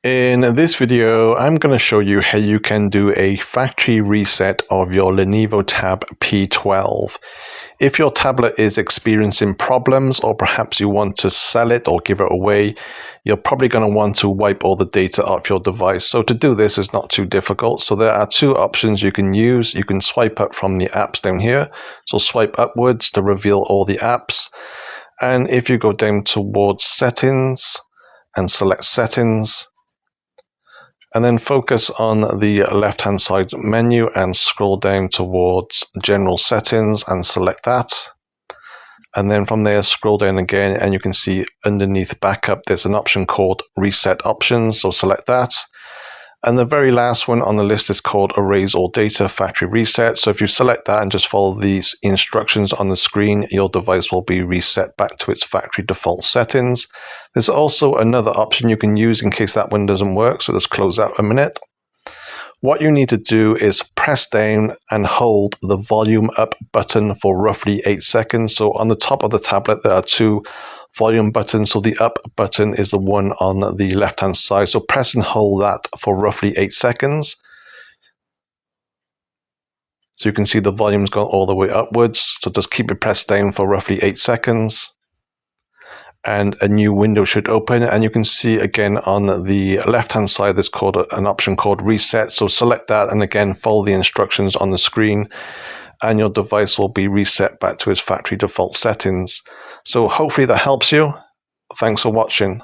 In this video, I'm going to show you how you can do a factory reset of your Lenovo Tab P12. If your tablet is experiencing problems, or perhaps you want to sell it or give it away, you're probably going to want to wipe all the data off your device. So to do this is not too difficult. So there are two options you can use. You can swipe up from the apps down here. So swipe upwards to reveal all the apps. And if you go down towards settings and select settings, and then focus on the left-hand side menu and scroll down towards General Settings and select that. And then from there, scroll down again, and you can see underneath Backup, there's an option called Reset Options, so select that. And the very last one on the list is called Erase All Data Factory Reset. So if you select that and just follow these instructions on the screen, your device will be reset back to its factory default settings. There's also another option you can use in case that one doesn't work. So let's close out a minute. What you need to do is press down and hold the volume up button for roughly 8 seconds. So on the top of the tablet, there are two volume button. So the up button is the one on the left hand side. So press and hold that for roughly 8 seconds. So you can see the volume's gone all the way upwards. So just keep it pressed down for roughly 8 seconds. And a new window should open. And you can see again on the left hand side, there's an option called reset. So select that and again follow the instructions on the screen, and your device will be reset back to its factory default settings. So hopefully that helps you. Thanks for watching.